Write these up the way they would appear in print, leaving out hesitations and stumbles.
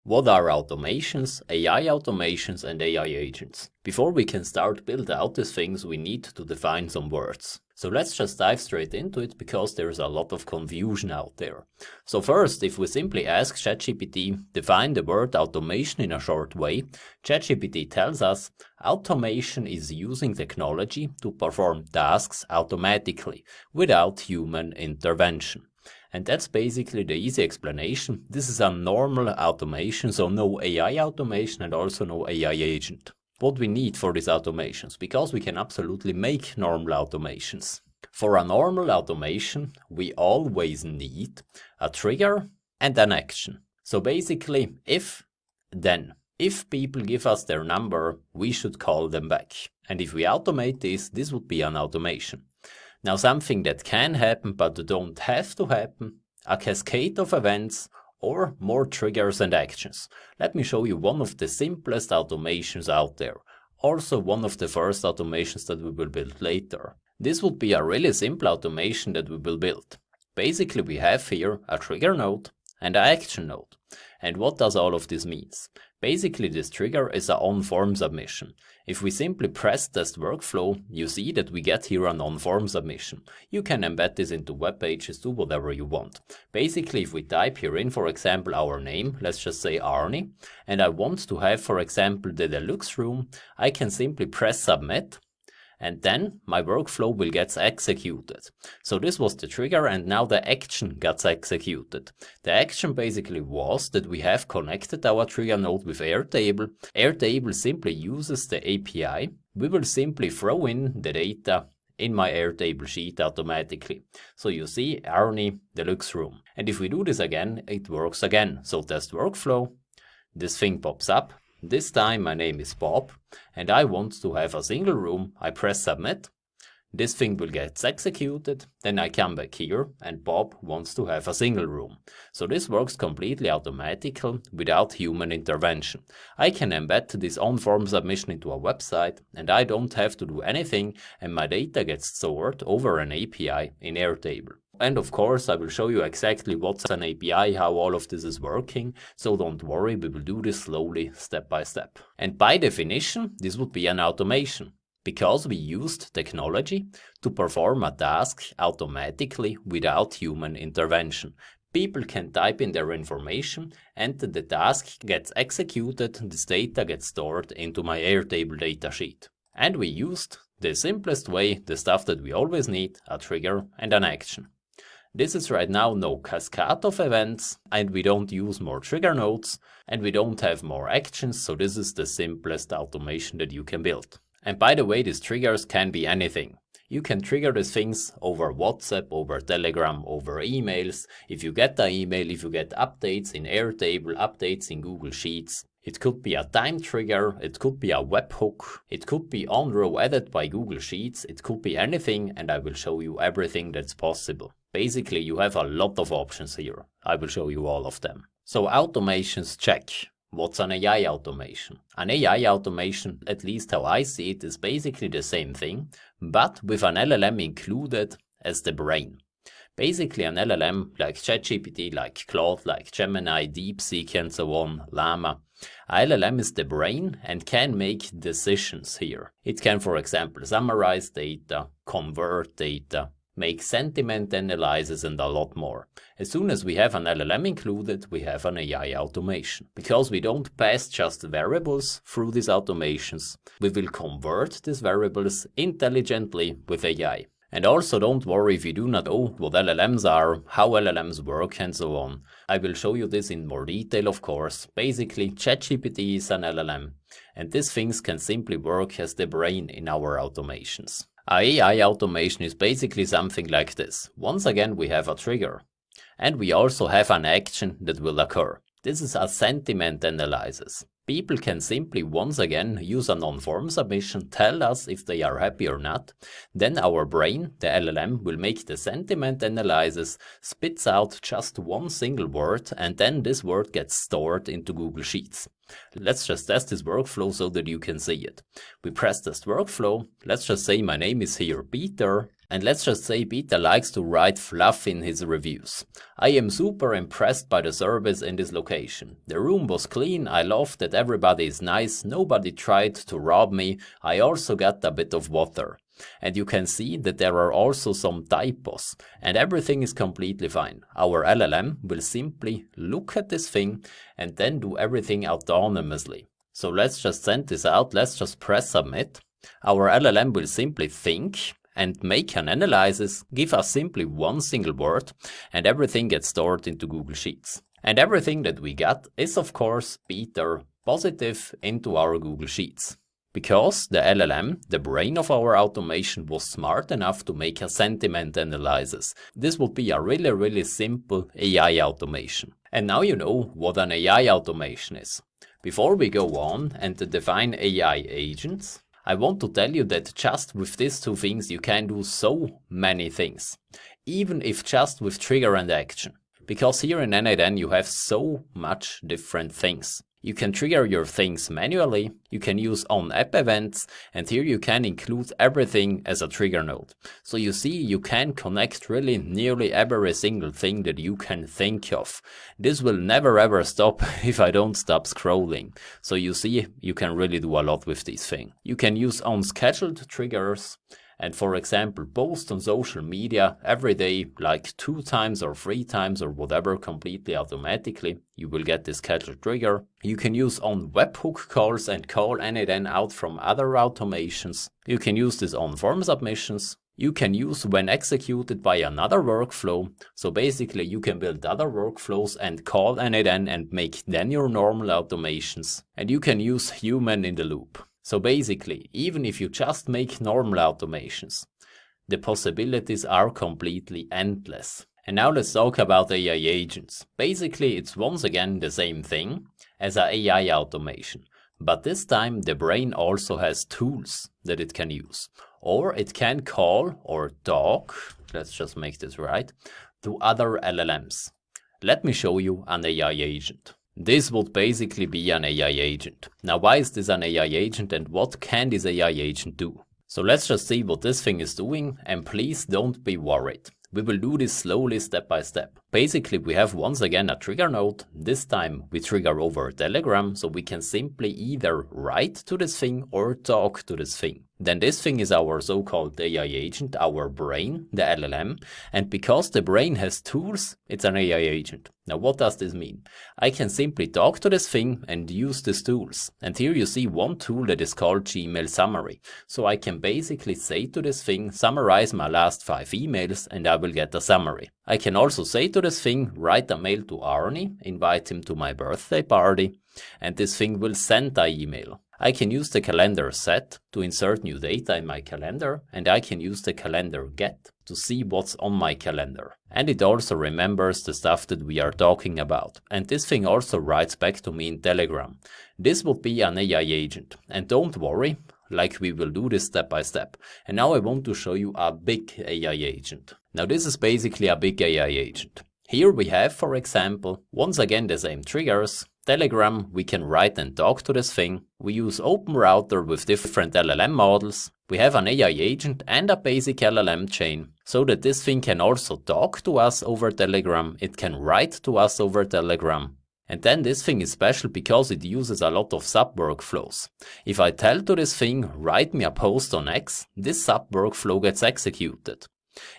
What are automations, AI automations and AI agents? Before we can start build out these things, we need to define some words. So let's just dive straight into it because there's a lot of confusion out there. So first, if we simply ask ChatGPT, define the word automation in a short way, ChatGPT tells us automation is using technology to perform tasks automatically without human intervention. And that's basically the easy explanation. This is a normal automation, so no AI automation and also no AI agent. What we need for these automations, because we can absolutely make normal automations. For a normal automation, we always need a trigger and an action. So basically, if, then. If people give us their number, we should call them back. And if we automate this would be an automation. Now something that can happen but don't have to happen, a cascade of events or more triggers and actions. Let me show you one of the simplest automations out there. Also one of the first automations that we will build later. This would be a really simple automation that we will build. Basically we have here a trigger node and an action node. And what does all of this mean? Basically this trigger is an on-form submission. If we simply press test workflow, you see that we get here an on-form submission. You can embed this into web pages, do whatever you want. Basically if we type here in, for example, our name, let's just say Arnie, and I want to have, for example, the deluxe room, I can simply press submit. And then my workflow will get executed. So this was the trigger and now the action gets executed. The action basically was that we have connected our trigger node with Airtable. Airtable simply uses the API. We will simply throw in the data in my Airtable sheet automatically. So you see Arnie deluxe room. And if we do this again, it works again. So test workflow, this thing pops up. This time my name is Bob and I want to have a single room. I press submit. This thing will get executed. Then I come back here and Bob wants to have a single room. So this works completely automatical without human intervention. I can embed this on-form submission into a website and I don't have to do anything and my data gets stored over an API in Airtable. And of course, I will show you exactly what's an API, how all of this is working. So don't worry, we will do this slowly, step by step. And by definition, this would be an automation because we used technology to perform a task automatically without human intervention. People can type in their information and the task gets executed, this data gets stored into my Airtable datasheet. And we used the simplest way, the stuff that we always need, a trigger and an action. This is right now no cascade of events and we don't use more trigger nodes and we don't have more actions, so this is the simplest automation that you can build. And by the way, these triggers can be anything. You can trigger these things over WhatsApp, over Telegram, over emails. If you get an email, if you get updates in Airtable, updates in Google Sheets. It could be a time trigger, it could be a webhook, it could be on-row added by Google Sheets, it could be anything and I will show you everything that's possible. Basically, you have a lot of options here. I will show you all of them. So automations check. What's an AI automation? An AI automation, at least how I see it, is basically the same thing, but with an LLM included as the brain. Basically an LLM like ChatGPT, like Claude, like Gemini, DeepSeek and so on, Llama. A LLM is the brain and can make decisions here. It can, for example, summarize data, convert data, make sentiment analysis and a lot more. As soon as we have an LLM included, we have an AI automation. Because we don't pass just variables through these automations, we will convert these variables intelligently with AI. And also don't worry if you do not know what LLMs are, how LLMs work and so on. I will show you this in more detail, of course. Basically, ChatGPT is an LLM, and these things can simply work as the brain in our automations. AI automation is basically something like this. Once again, we have a trigger. And we also have an action that will occur. This is a sentiment analysis. People can simply once again use a non-form submission, tell us if they are happy or not. Then our brain, the LLM, will make the sentiment analysis, spits out just one single word, and then this word gets stored into Google Sheets. Let's just test this workflow so that you can see it. We press test workflow. Let's just say my name is here Peter. And let's just say Peter likes to write fluff in his reviews. I am super impressed by the service in this location. The room was clean, I love that everybody is nice, nobody tried to rob me, I also got a bit of water. And you can see that there are also some typos, and everything is completely fine. Our LLM will simply look at this thing and then do everything autonomously. So let's just send this out, let's just press submit. Our LLM will simply think and make an analysis, give us simply one single word, and everything gets stored into Google Sheets. And everything that we got is of course Peter positive into our Google Sheets. Because the LLM, the brain of our automation, was smart enough to make a sentiment analysis. This would be a really simple AI automation. And now you know what an AI automation is. Before we go on and define AI agents, I want to tell you that just with these two things you can do so many things, even if just with trigger and action. Because here in n8n you have so much different things. You can trigger your things manually, you can use on-app events, and here you can include everything as a trigger node. So you see, you can connect really nearly every single thing that you can think of. This will never ever stop if I don't stop scrolling. So you see, you can really do a lot with this thing. You can use unscheduled triggers, and for example, post on social media every day, like 2 times or 3 times or whatever, completely automatically. You will get this scheduled trigger. You can use on webhook calls and call n8n out from other automations. You can use this on form submissions. You can use when executed by another workflow. So basically you can build other workflows and call n8n and make then your normal automations. And you can use human in the loop. So basically, even if you just make normal automations, the possibilities are completely endless. And now let's talk about AI agents. Basically, it's once again the same thing as an AI automation. But this time the brain also has tools that it can use. Or it can call or talk, let's just make this right, to other LLMs. Let me show you an AI agent. This would basically be an AI agent. Now why is this an AI agent and what can this AI agent do? So let's just see what this thing is doing, and please don't be worried. We will do this slowly step by step. Basically we have once again a trigger node. This time we trigger over Telegram, so we can simply either write to this thing or talk to this thing. Then this thing is our so-called AI agent, our brain, the LLM, and because the brain has tools, it's an AI agent. Now what does this mean? I can simply talk to this thing and use these tools. And here you see one tool that is called Gmail Summary. So I can basically say to this thing, summarize my last 5 emails, and I will get a summary. I can also say to this thing, write a mail to Arnie, invite him to my birthday party, and this thing will send the email. I can use the calendar set to insert new data in my calendar, and I can use the calendar get to see what's on my calendar. And it also remembers the stuff that we are talking about. And this thing also writes back to me in Telegram. This would be an AI agent. And don't worry, like we will do this step by step. And now I want to show you a big AI agent. Now this is basically a big AI agent. Here we have, for example, once again the same triggers. Telegram, we can write and talk to this thing. We use OpenRouter with different LLM models. We have an AI agent and a basic LLM chain, so that this thing can also talk to us over Telegram. It can write to us over Telegram. And then this thing is special because it uses a lot of sub-workflows. If I tell to this thing, write me a post on X, this sub-workflow gets executed.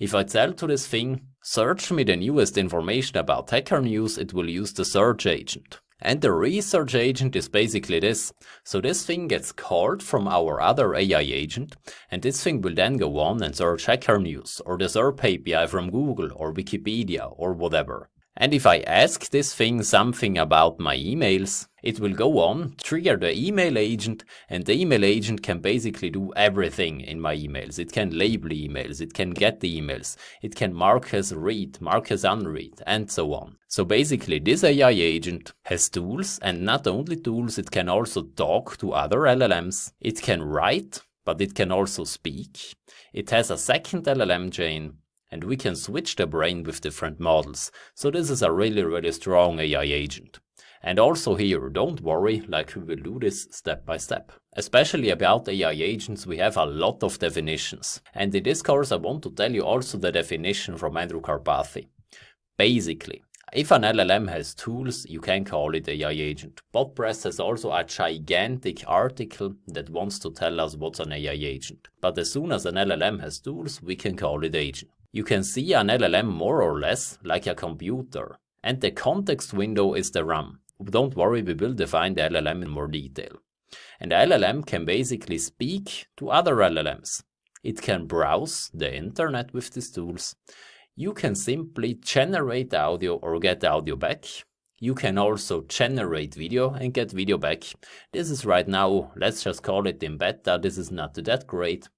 If I tell to this thing, search me the newest information about Hacker News, it will use the search agent. And the research agent is basically this. So this thing gets called from our other AI agent, and this thing will then go on and search Hacker News or the SERP API from Google or Wikipedia or whatever. And if I ask this thing something about my emails, it will go on, trigger the email agent, and the email agent can basically do everything in my emails. It can label emails, it can get the emails, it can mark as read, mark as unread, and so on. So basically this AI agent has tools, and not only tools, it can also talk to other LLMs. It can write, but it can also speak. It has a second LLM chain. And we can switch the brain with different models. So this is a really strong AI agent. And also here, don't worry, like we will do this step by step. Especially about AI agents, we have a lot of definitions. And in this course I want to tell you also the definition from Andrew Karpathy. Basically, if an LLM has tools, you can call it AI agent. BotPress has also a gigantic article that wants to tell us what's an AI agent. But as soon as an LLM has tools, we can call it agent. You can see an LLM more or less like a computer. And the context window is the RAM. Don't worry, we will define the LLM in more detail. And the LLM can basically speak to other LLMs. It can browse the internet with these tools. You can simply generate audio or get audio back. You can also generate video and get video back. This is right now, let's just call it in beta, this is not that great.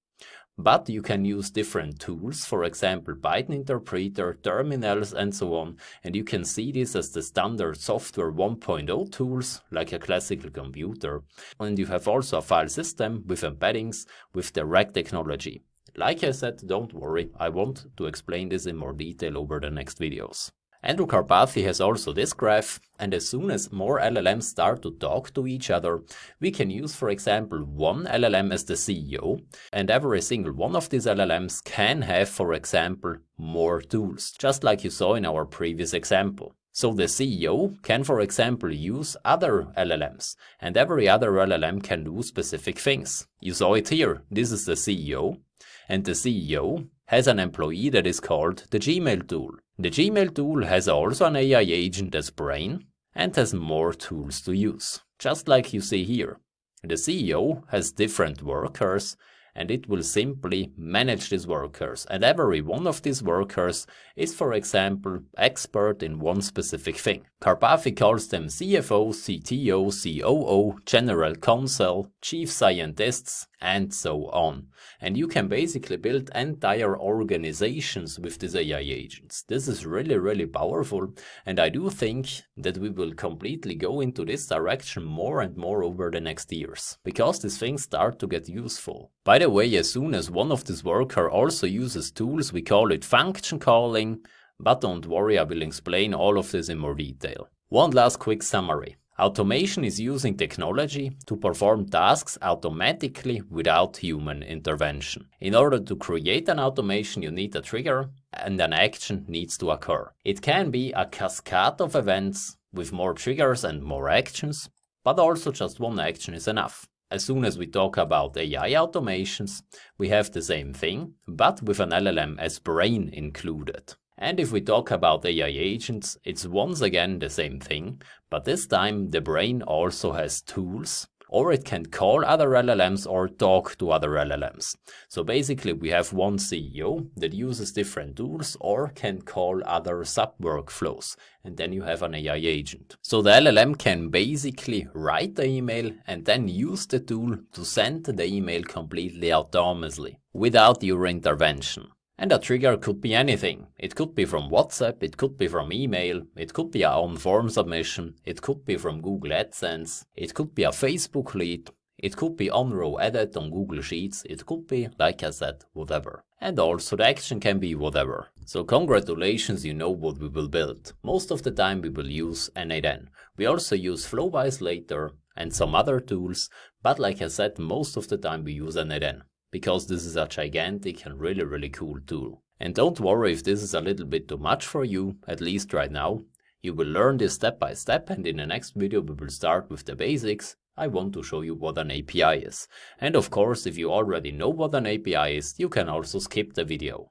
But you can use different tools, for example Python interpreter, terminals and so on. And you can see this as the standard software 1.0 tools, like a classical computer. And you have also a file system with embeddings with the RAG technology. Like I said, don't worry, I want to explain this in more detail over the next videos. Andrew Karpathy has also this graph, and as soon as more LLMs start to talk to each other, we can use, for example, one LLM as the CEO, and every single one of these LLMs can have, for example, more tools, just like you saw in our previous example. So the CEO can, for example, use other LLMs, and every other LLM can do specific things. You saw it here, this is the CEO, and the CEO has an employee that is called the Gmail tool. The Gmail tool has also an AI agent as brain and has more tools to use, just like you see here. The CEO has different workers and it will simply manage these workers, and every one of these workers is, for example, expert in one specific thing. Karpathy calls them CFO, CTO, COO, General Counsel, Chief Scientists, and so on. And you can basically build entire organizations with these AI agents. This is really powerful, and I do think that we will completely go into this direction more and more over the next years, because these things start to get useful. By the way, as soon as one of these workers also uses tools, we call it function calling, but don't worry, I will explain all of this in more detail. One last quick summary. Automation is using technology to perform tasks automatically without human intervention. In order to create an automation, you need a trigger and an action needs to occur. It can be a cascade of events with more triggers and more actions, but also just one action is enough. As soon as we talk about AI automations, we have the same thing, but with an LLM as brain included. And if we talk about AI agents, it's once again the same thing, but this time the brain also has tools, or it can call other LLMs or talk to other LLMs. So basically we have one CEO that uses different tools or can call other sub-workflows, and then you have an AI agent. So the LLM can basically write the email and then use the tool to send the email completely autonomously, without your intervention. And a trigger could be anything. It could be from WhatsApp, it could be from email, it could be a on-form submission, it could be from Google AdSense, it could be a Facebook lead, it could be on-row edit on Google Sheets, it could be, like I said, whatever. And also the action can be whatever. So congratulations, you know what we will build. Most of the time we will use N8N. We also use Flowwise later and some other tools, but like I said, most of the time we use N8N. Because this is a gigantic and really cool tool. And don't worry if this is a little bit too much for you, at least right now. You will learn this step by step, and in the next video we will start with the basics. I want to show you what an API is. And of course, if you already know what an API is, you can also skip the video.